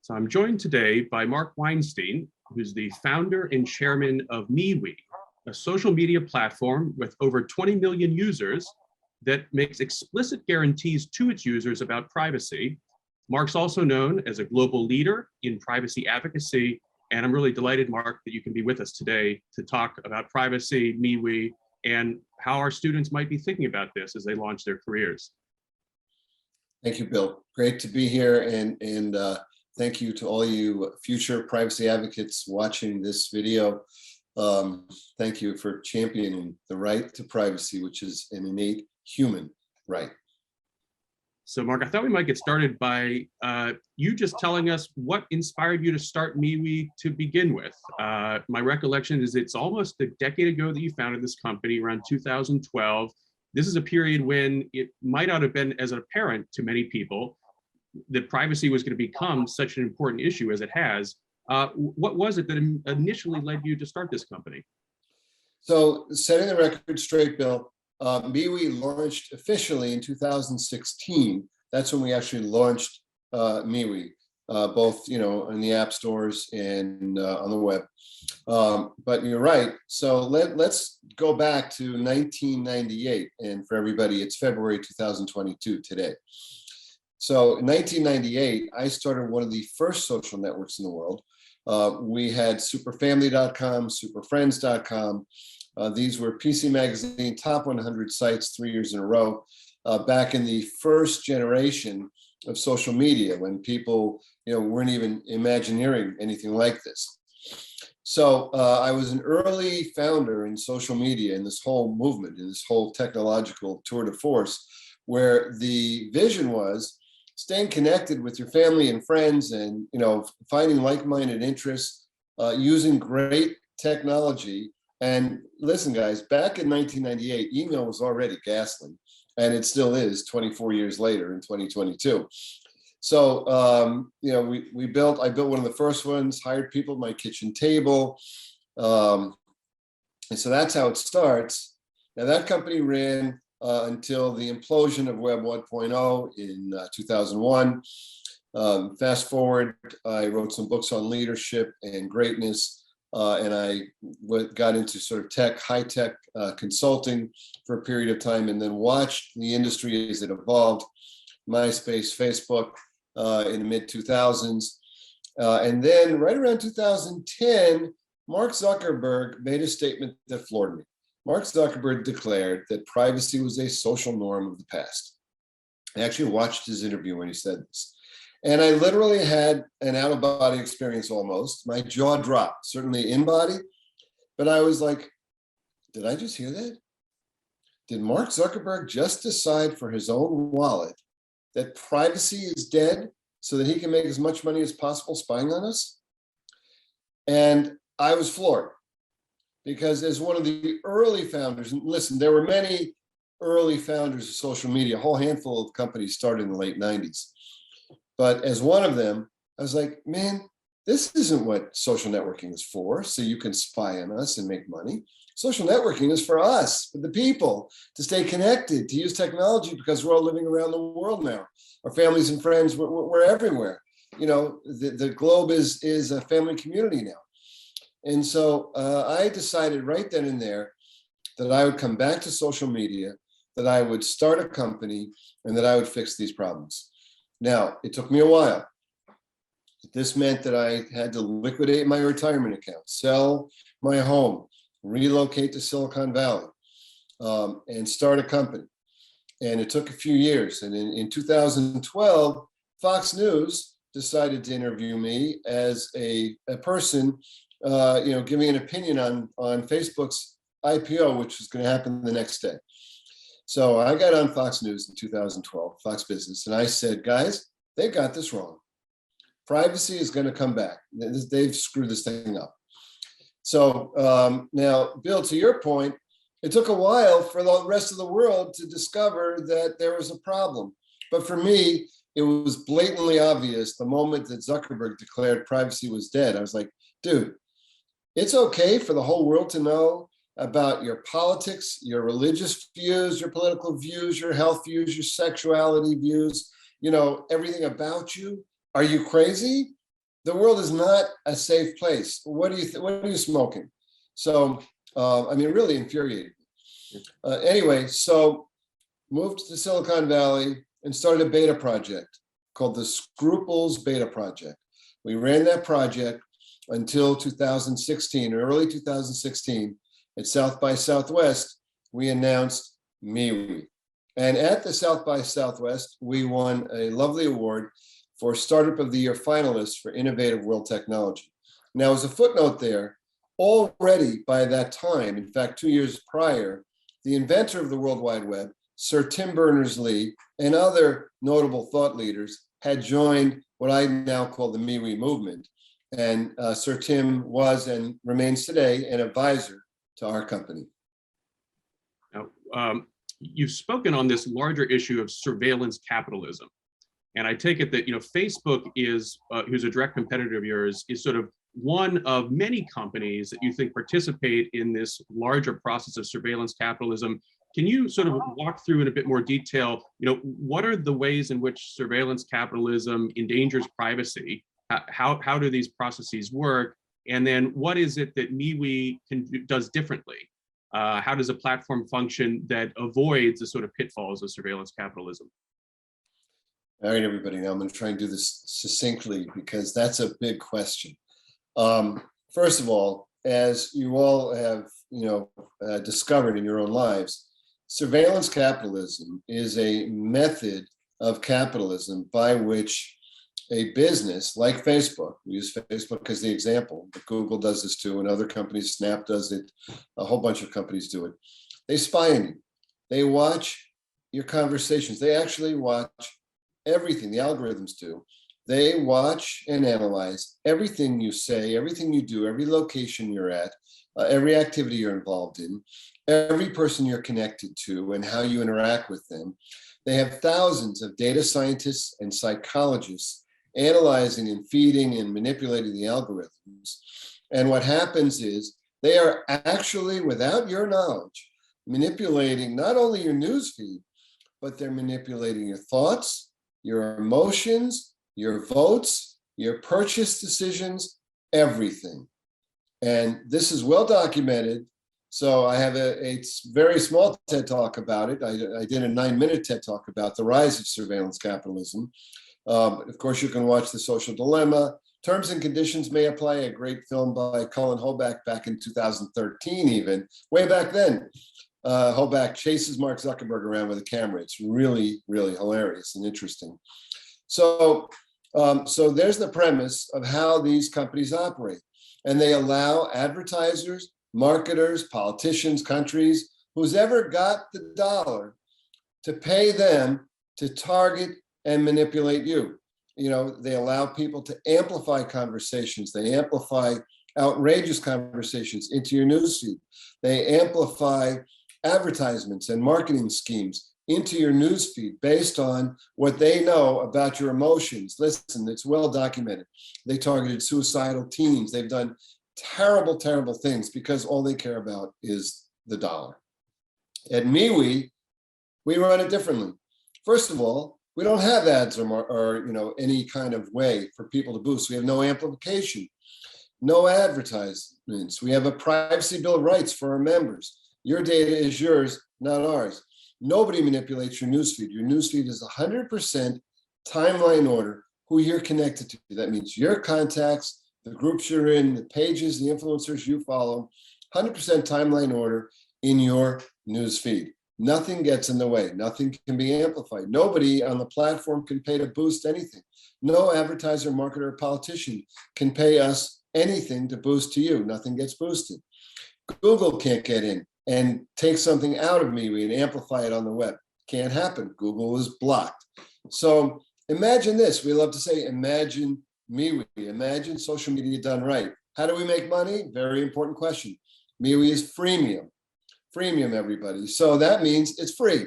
So I'm joined today by Mark Weinstein, who's the founder and chairman of MeWe, a social media platform with over 20 million users that makes explicit guarantees to its users about privacy. Mark's also known as a global leader in privacy advocacy, and I'm really delighted, Mark, that you can be with us today to talk about privacy, MeWe, and how our students might be thinking about this as they launch their careers. Thank you, Bill. Great to be here, and thank you to all you future privacy advocates watching this video. Thank you for championing the right to privacy, which is an innate human right. So, Mark, I thought we might get started by you just telling us what inspired you to start MeWe to begin with. My recollection is it's almost a decade ago that you founded this company, around 2012. This is a period when it might not have been as apparent to many people that privacy was going to become such an important issue as it has. What was it that initially led you to start this company? So, setting the record straight, Bill, MeWe launched officially in 2016. That's when we actually launched MeWe, both in the app stores and on the web. But you're right. So let's go back to 1998, and for everybody, it's February 2022 today. So in 1998, I started one of the first social networks in the world. We had superfamily.com, superfriends.com. These were PC Magazine top 100 sites 3 years in a row, back in the first generation of social media, when people weren't even imagineering anything like this. So I was an early founder in social media, in this whole movement, in this whole technological tour de force, where the vision was staying connected with your family and friends, and finding like-minded interests, using great technology. And listen, guys, back in 1998, email was already ghastly, and it still is 24 years later in 2022. So, I built one of the first ones, hired people at my kitchen table. And so that's how it starts. Now that company ran until the implosion of Web 1.0 in 2001. Fast forward, I wrote some books on leadership and greatness. And I got into sort of high-tech consulting for a period of time, and then watched the industry as it evolved, MySpace, Facebook in the mid-2000s. And then right around 2010, Mark Zuckerberg made a statement that floored me. Mark Zuckerberg declared that privacy was a social norm of the past. I actually watched his interview when he said this. And I literally had an out-of-body experience almost. My jaw dropped, certainly in-body. But I was like, did I just hear that? Did Mark Zuckerberg just decide for his own wallet that privacy is dead so that he can make as much money as possible spying on us? And I was floored, because as one of the early founders, and listen, there were many early founders of social media, a whole handful of companies started in the late 90s. But as one of them, I was like, man, this isn't what social networking is for, so you can spy on us and make money. Social networking is for us, for the people, to stay connected, to use technology, because we're all living around the world now. Our families and friends, we're everywhere. The globe is a family community now. And so I decided right then and there that I would come back to social media, that I would start a company, and that I would fix these problems. Now, it took me a while. This meant that I had to liquidate my retirement account, sell my home, relocate to Silicon Valley, and start a company. And it took a few years. And in 2012, Fox News decided to interview me as a person, giving an opinion on Facebook's IPO, which was going to happen the next day. So I got on Fox News in 2012, Fox Business, and I said, guys, they got this wrong. Privacy is going to come back. They've screwed this thing up. So now, Bill, to your point, it took a while for the rest of the world to discover that there was a problem. But for me, it was blatantly obvious the moment that Zuckerberg declared privacy was dead. I was like, dude, it's okay for the whole world to know about your politics, your religious views, your political views, your health views, your sexuality views, everything about you. Are you crazy? the world is not a safe place. What are you smoking? So, I mean, really infuriating. Anyway, so moved to Silicon Valley and started a beta project called the Scruples Beta Project. We ran that project until 2016, early 2016, at South by Southwest, we announced MeWe. And at the South by Southwest, we won a lovely award for Startup of the Year finalists for Innovative World Technology. Now, as a footnote there, already by that time, in fact, 2 years prior, the inventor of the World Wide Web, Sir Tim Berners-Lee, and other notable thought leaders had joined what I now call the MeWe movement. And Sir Tim was and remains today an advisor to our company. Now, you've spoken on this larger issue of surveillance capitalism. And I take it that, Facebook is, who's a direct competitor of yours, is sort of one of many companies that you think participate in this larger process of surveillance capitalism. Can you sort of walk through in a bit more detail, what are the ways in which surveillance capitalism endangers privacy? How do these processes work? And then what is it that MeWe does differently? How does a platform function that avoids the sort of pitfalls of surveillance capitalism? All right, everybody, now I'm going to try and do this succinctly because that's a big question. First of all, as you all have discovered in your own lives, surveillance capitalism is a method of capitalism by which a business like Facebook, we use Facebook as the example, but Google does this too, and other companies, Snap does it, a whole bunch of companies do it. They spy on you. They watch your conversations. They actually watch everything, the algorithms do. They watch and analyze everything you say, everything you do, every location you're at, every activity you're involved in, every person you're connected to, and how you interact with them. They have thousands of data scientists and psychologists analyzing and feeding and manipulating the algorithms. And what happens is they are actually, without your knowledge, manipulating not only your newsfeed, but they're manipulating your thoughts, your emotions, your votes, your purchase decisions, everything. And this is well documented. So I have a very small TED Talk about it. I did a 9-minute TED Talk about the rise of surveillance capitalism. Of course, you can watch The Social Dilemma. Terms and Conditions May Apply, a great film by Colin Hoback back in 2013 even, way back then. Hoback chases Mark Zuckerberg around with a camera. It's really, really hilarious and interesting. So there's the premise of how these companies operate. And they allow advertisers, marketers, politicians, countries, who's ever got the dollar to pay them to target and manipulate you. They allow people to amplify conversations. They amplify outrageous conversations into your newsfeed. They amplify advertisements and marketing schemes into your newsfeed based on what they know about your emotions. Listen, it's well documented. They targeted suicidal teens. They've done terrible, terrible things because all they care about is the dollar. At MeWe, we run it differently. First of all, we don't have ads or any kind of way for people to boost. We have no amplification, no advertisements. We have a privacy bill of rights for our members. Your data is yours, not ours. Nobody manipulates your newsfeed. Your newsfeed is 100% timeline order, who you're connected to. That means your contacts, the groups you're in, the pages, the influencers you follow, 100% timeline order in your newsfeed. Nothing gets in the way. Nothing can be amplified. Nobody on the platform can pay to boost anything. No advertiser, marketer, or politician can pay us anything to boost to you. Nothing gets boosted. Google can't get in and take something out of MeWe and amplify it on the web. Can't happen. Google is blocked. So imagine this. We love to say, imagine MeWe. Imagine social media done right. How do we make money? Very important question. MeWe is freemium. Freemium, everybody. So that means it's free.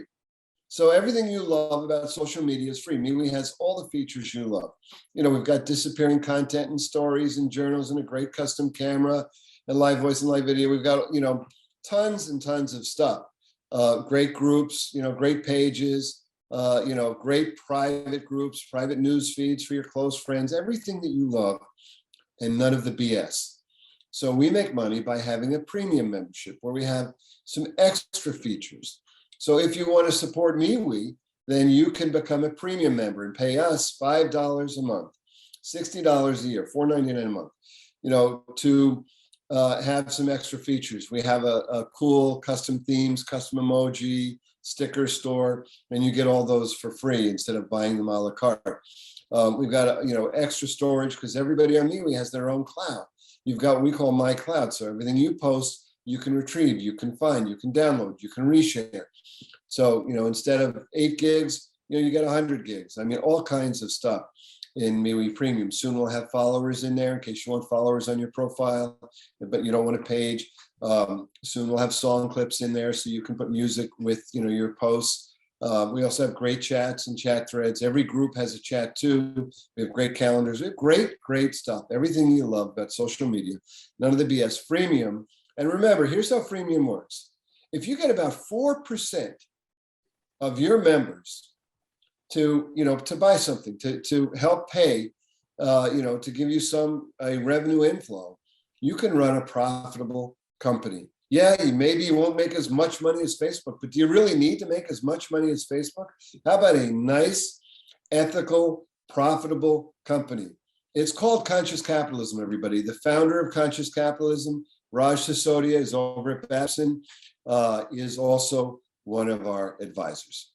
So everything you love about social media is free. MeWe has all the features you love. We've got disappearing content and stories and journals and a great custom camera and live voice and live video. We've got, tons and tons of stuff. Great groups, great pages, great private groups, private news feeds for your close friends, everything that you love, and none of the BS. So we make money by having a premium membership where we have some extra features. So if you want to support MeWe, then you can become a premium member and pay us $5 a month, $60 a year, $4.99 a month, to have some extra features. We have a cool custom themes, custom emoji, sticker store, and you get all those for free instead of buying them a la carte. We've got extra storage because everybody on MeWe has their own cloud. You've got what we call My Cloud. So everything you post, you can retrieve, you can find, you can download, you can reshare. So, instead of 8 gigs, you get 100 gigs. I mean, all kinds of stuff in MeWe Premium. Soon we'll have followers in there in case you want followers on your profile, but you don't want a page. Soon we'll have song clips in there so you can put music with, your posts. We also have great chats and chat threads. Every group has a chat too. We have great calendars. We have great stuff. Everything you love about social media. None of the BS. Freemium. And remember, here's how freemium works. If you get about 4% of your members to buy something, to help pay, to give you a revenue inflow, you can run a profitable company. Yeah, maybe you won't make as much money as Facebook, but do you really need to make as much money as Facebook? How about a nice, ethical, profitable company? It's called Conscious Capitalism, everybody. The founder of Conscious Capitalism, Raj Sisodia, is over at Babson, is also one of our advisors.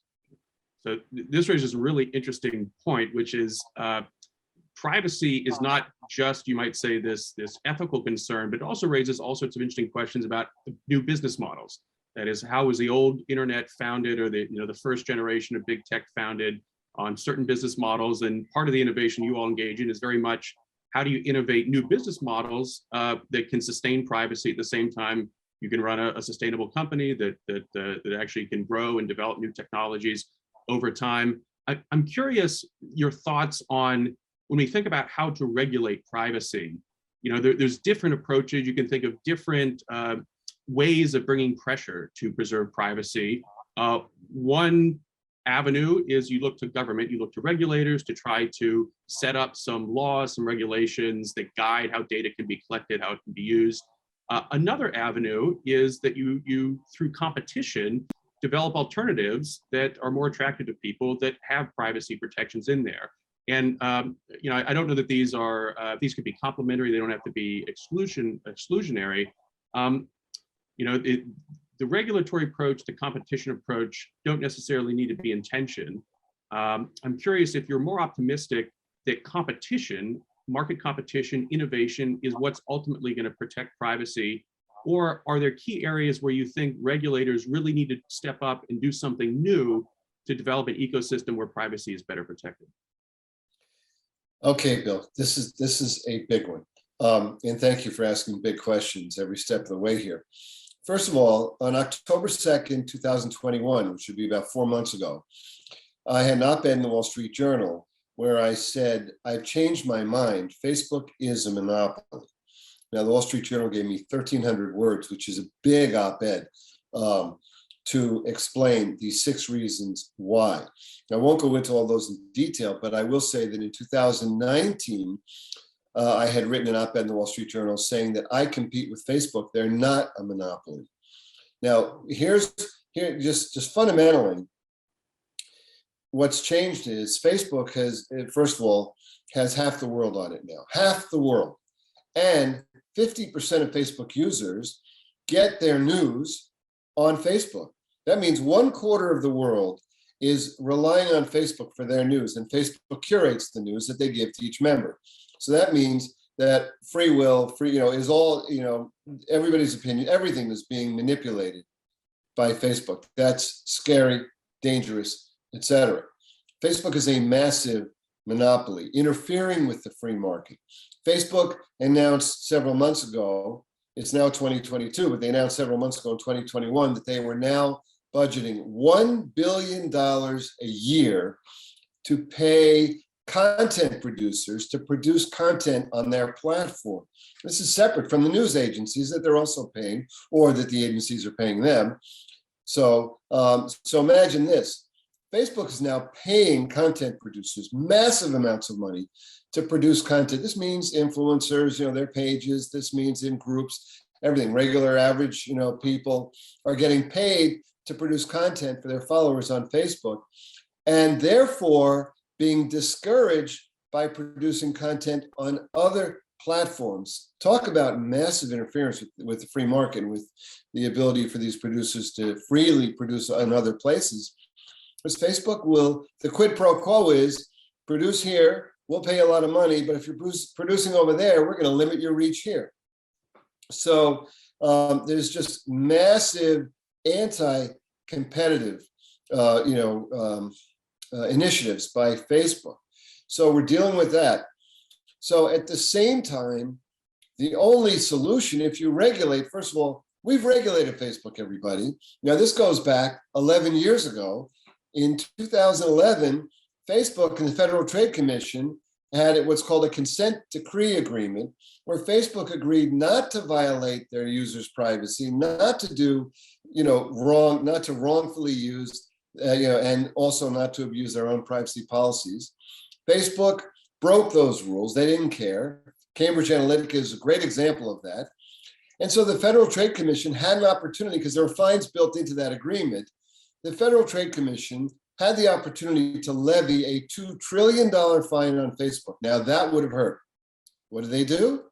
So this raises a really interesting point, which is privacy is not just, you might say, this ethical concern, but it also raises all sorts of interesting questions about new business models. That is, how was the old internet founded, or the first generation of big tech founded on certain business models? And part of the innovation you all engage in is very much, how do you innovate new business models that can sustain privacy at the same time you can run a sustainable company that actually can grow and develop new technologies over time? I'm curious your thoughts on, when we think about how to regulate privacy, there's different approaches. You can think of different ways of bringing pressure to preserve privacy. One avenue is you look to government, you look to regulators to try to set up some laws, some regulations that guide how data can be collected, how it can be used. Another avenue is that you through competition, develop alternatives that are more attractive to people that have privacy protections in there. And I don't know that these could be complementary. They don't have to be exclusionary. The regulatory approach, the competition approach don't necessarily need to be in tension. I'm curious if you're more optimistic that competition, market competition, innovation is what's ultimately going to protect privacy, or are there key areas where you think regulators really need to step up and do something new to develop an ecosystem where privacy is better protected? Okay, Bill, this is a big one. And thank you for asking big questions every step of the way here. First of all, on October 2nd, 2021, which would be about 4 months ago, I had an op-ed in the Wall Street Journal where I said, I've changed my mind. Facebook is a monopoly. Now, the Wall Street Journal gave me 1,300 words, which is a big op-ed to explain these 6 reasons why. I won't go into all those in detail, but I will say that in 2019, I had written an op-ed in the Wall Street Journal saying that I compete with Facebook. They're not a monopoly. Now, here just fundamentally, what's changed is Facebook has, first of all, has half the world on it now, half the world. And 50% of Facebook users get their news on Facebook. That means 1/4 of the world is relying on Facebook for their news, and Facebook curates the news that they give to each member. So that means that free will, is all, everybody's opinion, everything is being manipulated by Facebook. That's scary, dangerous, etc. Facebook is a massive monopoly, interfering with the free market. Facebook announced several months ago, it's now 2022, but they announced several months ago in 2021 that they were now budgeting $1 billion a year to pay content producers to produce content on their platform. This is separate from the news agencies that they're also paying, or that the agencies are paying them. So imagine this. Facebook is now paying content producers massive amounts of money to produce content. This means influencers, their pages. This means in groups, everything, regular, average, people are getting paid to produce content for their followers on Facebook, and therefore being discouraged by producing content on other platforms. Talk about massive interference with the free market, with the ability for these producers to freely produce on other places. Because Facebook the quid pro quo is produce here, we'll pay a lot of money, but if you're producing over there, we're going to limit your reach here. So there's just massive anti-competitive, initiatives by Facebook. So we're dealing with that. So at the same time, the only solution, if you regulate, first of all, we've regulated Facebook, everybody. Now, this goes back 11 years ago. In 2011, Facebook and the Federal Trade Commission had what's called a consent decree agreement, where Facebook agreed not to violate their users' privacy, not to do, wrong, not to wrongfully use, and also not to abuse their own privacy policies. Facebook broke those rules. They didn't care. Cambridge Analytica is a great example of that. And so the Federal Trade Commission had an opportunity, because there were fines built into that agreement. The Federal Trade Commission had the opportunity to levy a $2 trillion fine on Facebook. Now, that would have hurt. What did they do?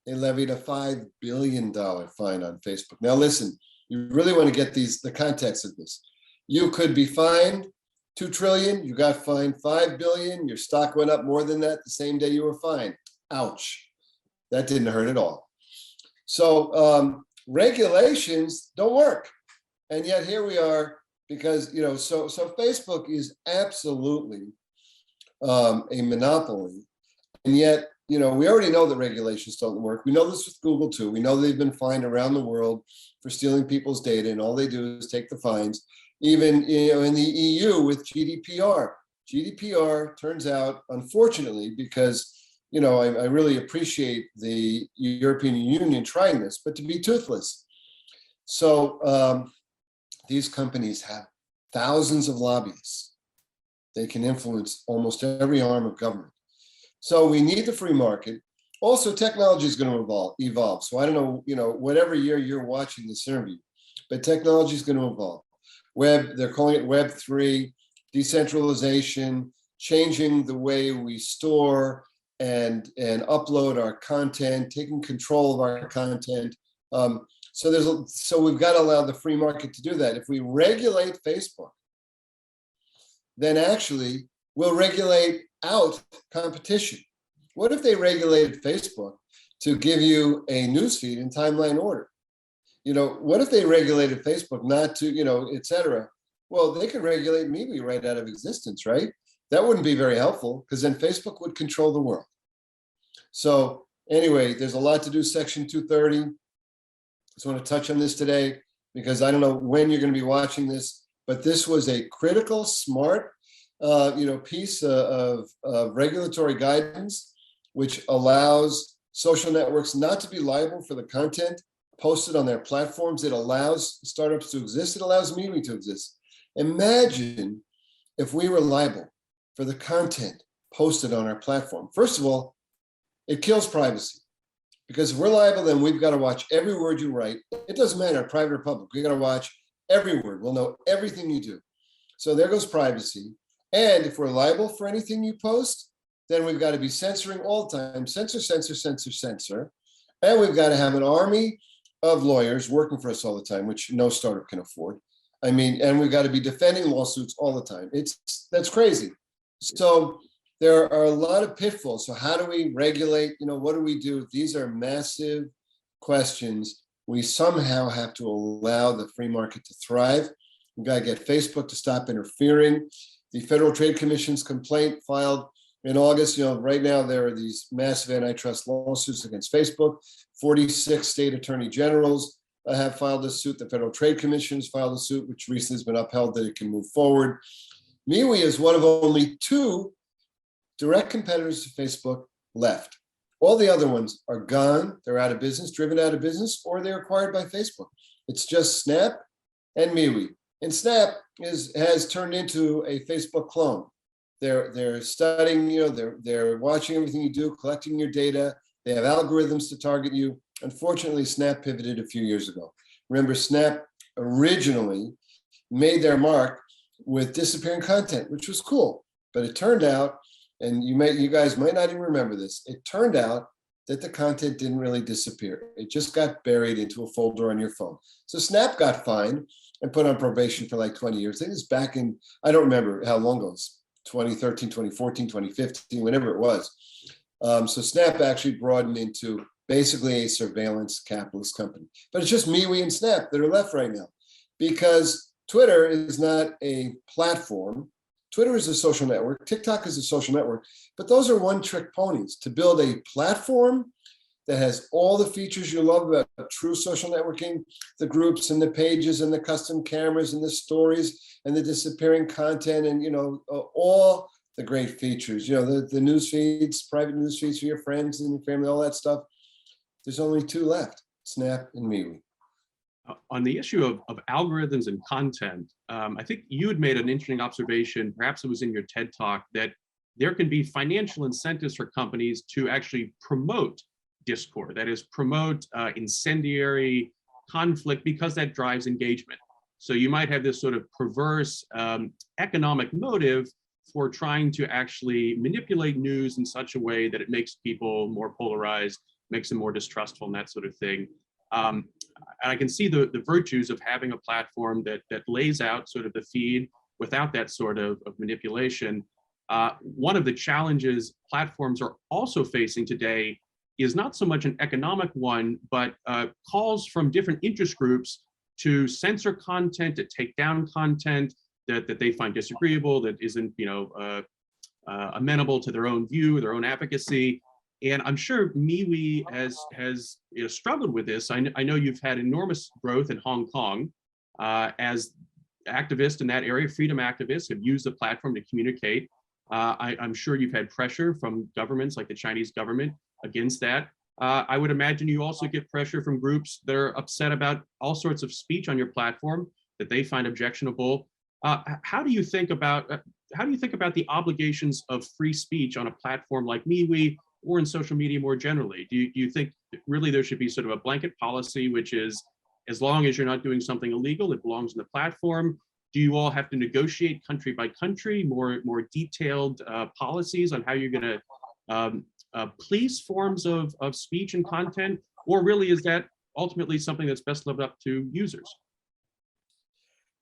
They levied a $5 billion fine on Facebook. Now, listen, you really want to get the context of this. You could be fined $2 trillion, you got fined $5 billion, your stock went up more than that the same day you were fined. Ouch. That didn't hurt at all. So regulations don't work. And yet here we are, because, so Facebook is absolutely a monopoly. And yet, we already know that regulations don't work. We know this with Google too. We know they've been fined around the world for stealing people's data, and all they do is take the fines. Even in the EU with GDPR. GDPR turns out, unfortunately, because I really appreciate the European Union trying this, but to be toothless. So these companies have thousands of lobbyists. They can influence almost every arm of government. So we need the free market. Also, technology is going to evolve. So I don't know, whatever year you're watching this interview, but technology is going to evolve. They're calling it Web 3, decentralization, changing the way we store and upload our content, taking control of our content. So we've got to allow the free market to do that. If we regulate Facebook, then actually we'll regulate out competition. What if they regulated Facebook to give you a newsfeed in timeline order? What if they regulated Facebook not to, et cetera? Well, they could regulate MeWe right out of existence, right? That wouldn't be very helpful, because then Facebook would control the world. So anyway, there's a lot to do. Section 230. Just want to touch on this today, because I don't know when you're going to be watching this, but this was a critical, smart, piece of regulatory guidance, which allows social networks not to be liable for the content posted on their platforms. It allows startups to exist. It allows MeWe to exist. Imagine if we were liable for the content posted on our platform. First of all, it kills privacy, because if we're liable, then we've got to watch every word you write. It doesn't matter, private or public. We've got to watch every word. We'll know everything you do. So there goes privacy. And if we're liable for anything you post, then we've got to be censoring all the time. Censor, censor, censor, censor. And we've got to have an army of lawyers working for us all the time, which no startup can afford. And we've got to be defending lawsuits all the time. That's crazy. So there are a lot of pitfalls. So how do we regulate? What do we do? These are massive questions. We somehow have to allow the free market to thrive. We've got to get Facebook to stop interfering. The Federal Trade Commission's complaint filed in August, right now there are these massive antitrust lawsuits against Facebook. 46 state attorney generals have filed a suit. The Federal Trade Commission has filed a suit, which recently has been upheld, that it can move forward. MeWe is one of only 2 direct competitors to Facebook left. All the other ones are gone. They're out of business, driven out of business, or they're acquired by Facebook. It's just Snap and MeWe. And Snap has turned into a Facebook clone. They're studying, they're watching everything you do, collecting your data. They have algorithms to target you. Unfortunately, Snap pivoted a few years ago. Remember, Snap originally made their mark with disappearing content, which was cool. But it turned out, and you guys might not even remember this, it turned out that the content didn't really disappear. It just got buried into a folder on your phone. So Snap got fined and put on probation for like 20 years. It was back in, I don't remember how long ago, it was 2013, 2014, 2015, whenever it was. So Snap actually broadened into basically a surveillance capitalist company. But it's just MeWe and Snap that are left right now, because Twitter is not a platform. Twitter is a social network. TikTok is a social network. But those are one-trick ponies. To build a platform that has all the features you love about true social networking, the groups and the pages and the custom cameras and the stories and the disappearing content and, all the great features, the news feeds, private news feeds for your friends and your family, all that stuff. There's only two left, Snap and MeWe. On the issue of algorithms and content, I think you had made an interesting observation, perhaps it was in your TED Talk, that there can be financial incentives for companies to actually promote discord, that is, promote incendiary conflict, because that drives engagement. So you might have this sort of perverse economic motive for trying to actually manipulate news in such a way that it makes people more polarized, makes them more distrustful, and that sort of thing. And I can see the virtues of having a platform that lays out sort of the feed without that sort of manipulation. One of the challenges platforms are also facing today is not so much an economic one, but calls from different interest groups to censor content, to take down content that they find disagreeable, that isn't amenable to their own view, their own advocacy. And I'm sure MeWe has struggled with this. I know you've had enormous growth in Hong Kong as activists in that area, freedom activists have used the platform to communicate. I'm sure you've had pressure from governments like the Chinese government against that. I would imagine you also get pressure from groups that are upset about all sorts of speech on your platform that they find objectionable. How do you think about the obligations of free speech on a platform like MeWe or in social media more generally? Do you think really there should be sort of a blanket policy, which is, as long as you're not doing something illegal, it belongs in the platform? Do you all have to negotiate country by country more detailed policies on how you're going to police forms of speech and content? Or really is that ultimately something that's best left up to users?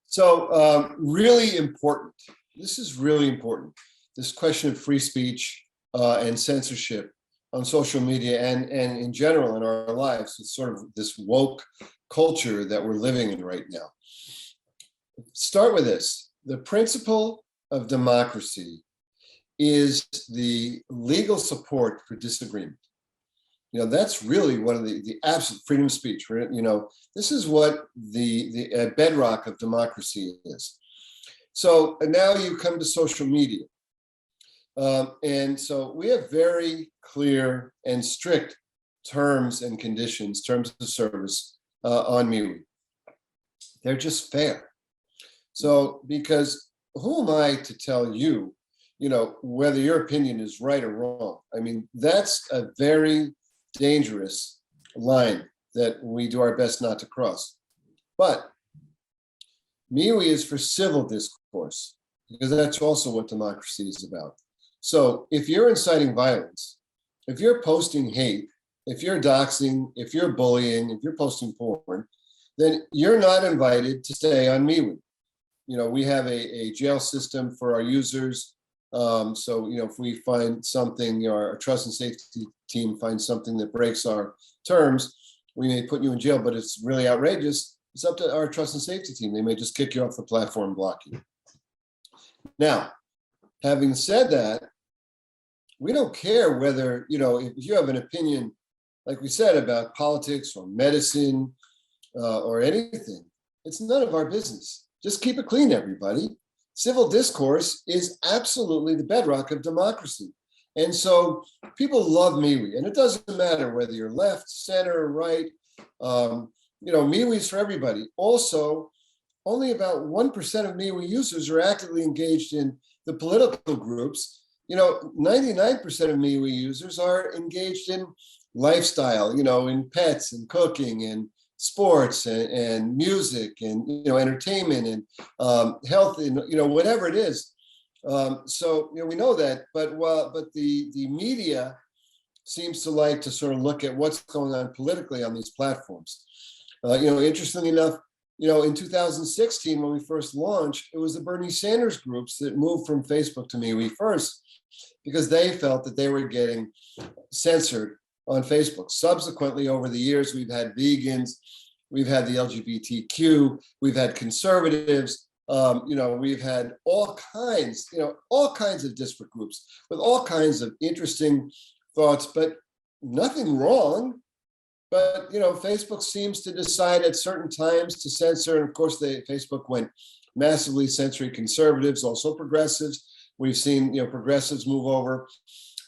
So really important. This is really important. This question of free speech and censorship on social media and in general in our lives. It's sort of this woke culture that we're living in right now. Start with this. The principle of democracy is the legal support for disagreement. That's really one of the absolute freedom of speech. This is what the bedrock of democracy is. So and now you come to social media. And so we have very clear and strict terms and conditions, terms of service on MeWe. They're just fair. So because who am I to tell you, whether your opinion is right or wrong? I mean, that's a very dangerous line that we do our best not to cross. But MeWe is for civil discourse, because that's also what democracy is about. So if you're inciting violence, if you're posting hate, if you're doxing, if you're bullying, if you're posting porn, then you're not invited to stay on MeWe. We have a jail system for our users. So, if we find something, our trust and safety team finds something that breaks our terms, we may put you in jail, but it's really outrageous. It's up to our trust and safety team. They may just kick you off the platform and block you. Now, having said that, we don't care whether, if you have an opinion, like we said, about politics or medicine or anything, it's none of our business. Just keep it clean, everybody. Civil discourse is absolutely the bedrock of democracy. And so people love MeWe, and it doesn't matter whether you're left, center, right. MeWe's for everybody. Also, only about 1% of MeWe users are actively engaged in the political groups. 99% of MeWe users are engaged in lifestyle, in pets and cooking and sports and music and entertainment and health and whatever it is. So we know that, but the media seems to like to sort of look at what's going on politically on these platforms. Interestingly enough, in 2016, when we first launched, it was the Bernie Sanders groups that moved from Facebook to MeWe first, because they felt that they were getting censored on Facebook. Subsequently, over the years, we've had vegans, we've had the LGBTQ, we've had conservatives, we've had all kinds of disparate groups with all kinds of interesting thoughts, but nothing wrong. But Facebook seems to decide at certain times to censor, and of course, Facebook went massively censoring conservatives, also progressives. We've seen progressives move over,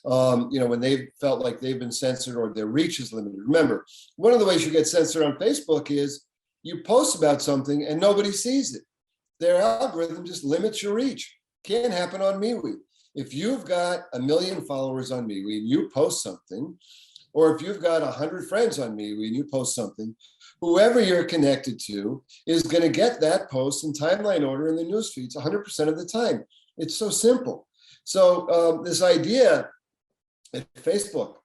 when they felt like they've been censored or their reach is limited. Remember, one of the ways you get censored on Facebook is you post about something and nobody sees it. Their algorithm just limits your reach. Can't happen on MeWe. If you've got 1 million followers on MeWe and you post something, or if you've got 100 friends on MeWe and you post something, whoever you're connected to is going to get that post in timeline order in the news feeds 100% of the time. It's so simple. So this idea that Facebook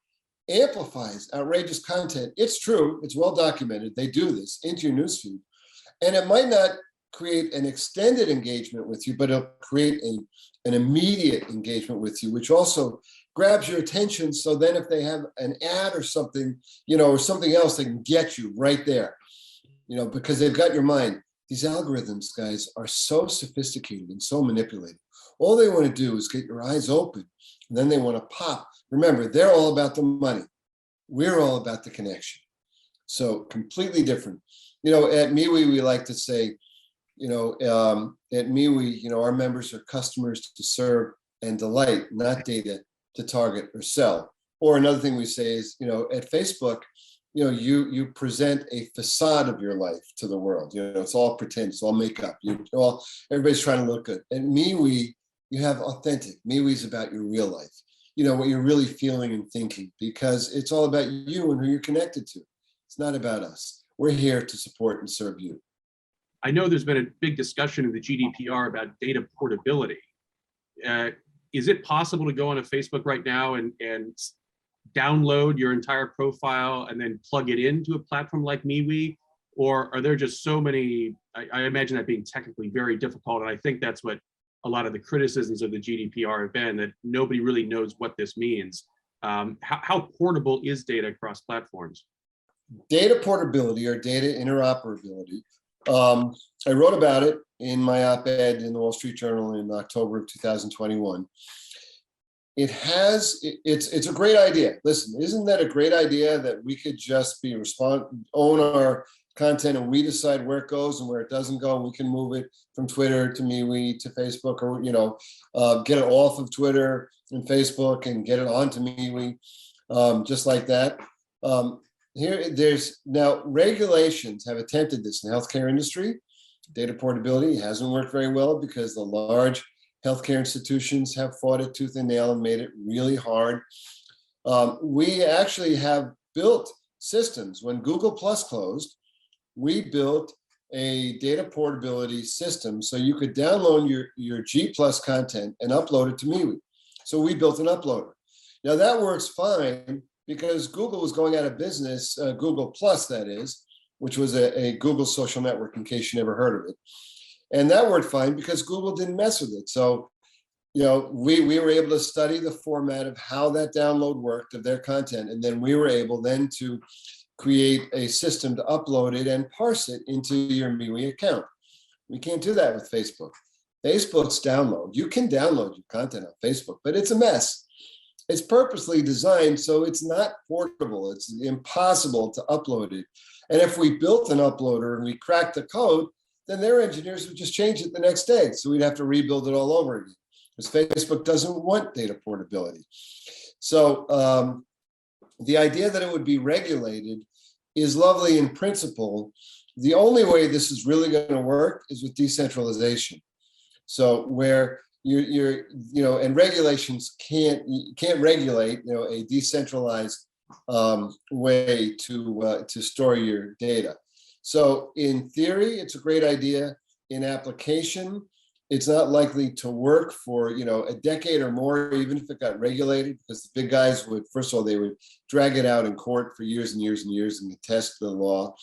amplifies outrageous content, it's true, it's well documented, they do this into your newsfeed. And it might not create an extended engagement with you, but it'll create an immediate engagement with you, which also grabs your attention. So then if they have an ad or something, or something else, they can get you right there, because they've got your mind. These algorithms, guys, are so sophisticated and so manipulated. All they want to do is get your eyes open, and then they want to pop. Remember, they're all about the money. We're all about the connection. So completely different. At MeWe, we like to say, at MeWe, our members are customers to serve and delight, not data to target or sell. Or another thing we say is, at Facebook, you present a facade of your life to the world. It's all pretend, it's all makeup. Everybody's trying to look good. At MeWe, you have authentic. MeWe's about your real life. What you're really feeling and thinking, because it's all about you and who you're connected to. It's not about us. We're here to support and serve you. I know there's been a big discussion in the GDPR about data portability. Is it possible to go on a Facebook right now and download your entire profile and then plug it into a platform like MeWe? Or are there just so many, I imagine that being technically very difficult. And I think that's what a lot of the criticisms of the GDPR have been, that nobody really knows what this means. How portable is data across platforms? Data portability or data interoperability. I wrote about it in my op-ed in the Wall Street Journal in October of 2021. It's a great idea. Listen, isn't that a great idea that we could just own our content and we decide where it goes and where it doesn't go? We can move it from Twitter to MeWe to Facebook, or get it off of Twitter and Facebook and get it onto MeWe, just like that. There's now regulations have attempted this in the healthcare industry. Data portability hasn't worked very well because the large healthcare institutions have fought it tooth and nail and made it really hard. We actually have built systems. When Google Plus closed, we built a data portability system so you could download your G Plus content and upload it to MeWe. So we built an uploader. Now that works fine because Google was going out of business, Google Plus that is, which was a Google social network in case you never heard of it. And that worked fine because Google didn't mess with it. So, we were able to study the format of how that download worked of their content. And then we were able then to create a system to upload it and parse it into your MeWe account. We can't do that with Facebook. Facebook's download. You can download your content on Facebook, but it's a mess. It's purposely designed so it's not portable. It's impossible to upload it. And if we built an uploader and we cracked the code, then their engineers would just change it the next day. So we'd have to rebuild it all over again because Facebook doesn't want data portability. So the idea that it would be regulated is lovely in principle. the only way this is really going to work is with decentralization. So where and regulations can't regulate, a decentralized way to store your data. So in theory, it's a great idea. In application, it's not likely to work for a decade or more, even if it got regulated, because the big guys would, first of all, they would drag it out in court for years and years and years and contest the law,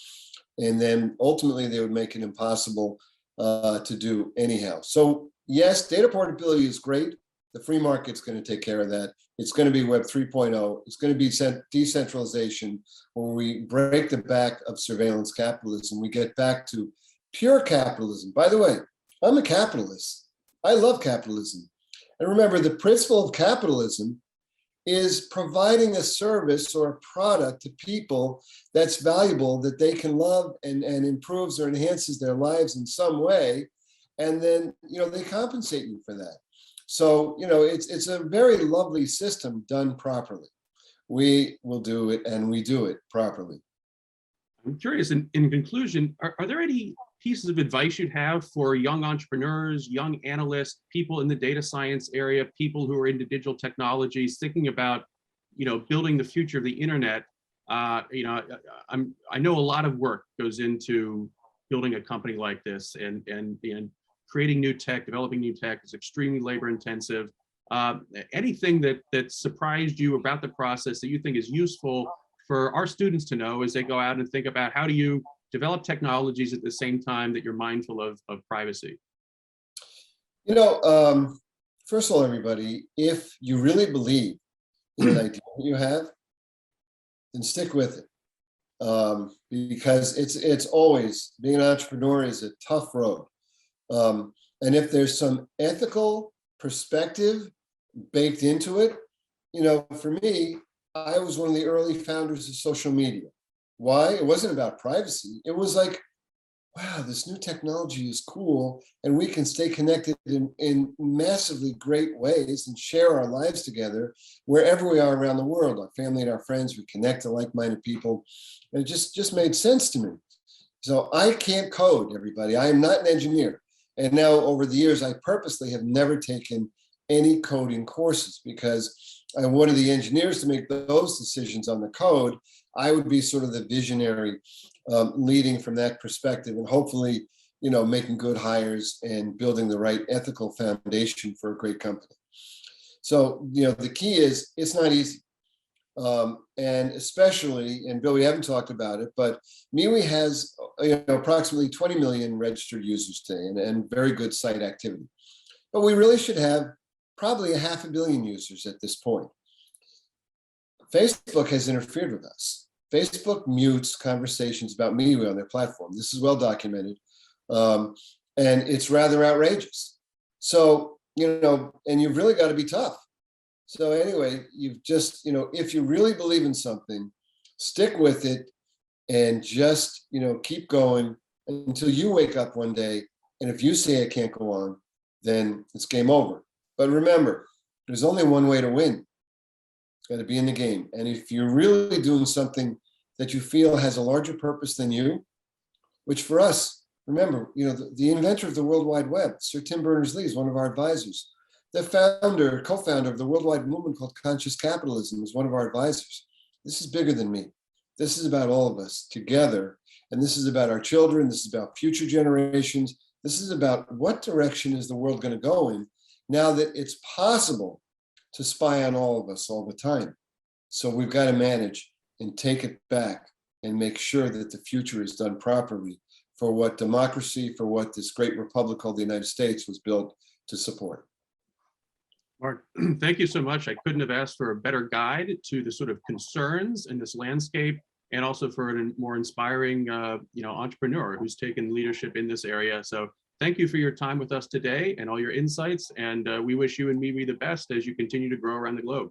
and then ultimately they would make it impossible to do anyhow. So yes, data portability is great. The free market's going to take care of that. It's going to be Web 3.0. It's going to be decentralization, where we break the back of surveillance capitalism. We get back to pure capitalism. By the way, I'm a capitalist. I love capitalism. And remember, the principle of capitalism is providing a service or a product to people that's valuable, that they can love and improves or enhances their lives in some way. And then, they compensate you for that. So, it's a very lovely system done properly. We will do it, and we do it properly. I'm curious, in conclusion, are there any pieces of advice you'd have for young entrepreneurs, young analysts, people in the data science area, people who are into digital technologies, thinking about, building the future of the internet? I know a lot of work goes into building a company like this, and creating new tech, developing new tech is extremely labor intensive. Anything that surprised you about the process that you think is useful for our students to know as they go out and think about how do you develop technologies at the same time that you're mindful of privacy? First of all, everybody, if you really believe in an idea you have, then stick with it. Because it's always, being an entrepreneur is a tough road. And if there's some ethical perspective baked into it, for me, I was one of the early founders of social media. Why? It wasn't about privacy. It was like, wow, this new technology is cool, and we can stay connected in massively great ways and share our lives together wherever we are around the world. Our family and our friends, we connect to like-minded people. And it just made sense to me. So I can't code, everybody. I am not an engineer. And now over the years, I purposely have never taken any coding courses, because I wanted the engineers to make those decisions on the code. I would be sort of the visionary, leading from that perspective, and hopefully, making good hires and building the right ethical foundation for a great company. So, the key is, it's not easy. And especially, and Bill, we haven't talked about it, but MeWe has approximately 20 million registered users today, and very good site activity. But we really should have probably 500 million users at this point. Facebook has interfered with us. Facebook mutes conversations about MeWe on their platform. This is well documented, and it's rather outrageous. So, and you've really got to be tough. So anyway, you've just, if you really believe in something, stick with it, and just, keep going until you wake up one day. And if you say it can't go on, then it's game over. But remember, there's only one way to win. It's got to be in the game. And if you're really doing something that you feel has a larger purpose than you, which for us, remember, the inventor of the World Wide Web, Sir Tim Berners-Lee, is one of our advisors. The co-founder of the worldwide movement called Conscious Capitalism, is one of our advisors. This is bigger than me. This is about all of us together. And this is about our children. This is about future generations. This is about what direction is the world going to go in now that it's possible to spy on all of us all the time. So we've got to manage and take it back and make sure that the future is done properly for what democracy, for what this great republic called the United States was built to support. Mark, thank you so much. I couldn't have asked for a better guide to the sort of concerns in this landscape, and also for a more inspiring, entrepreneur who's taken leadership in this area. So thank you for your time with us today and all your insights. And we wish you and MeWe the best as you continue to grow around the globe.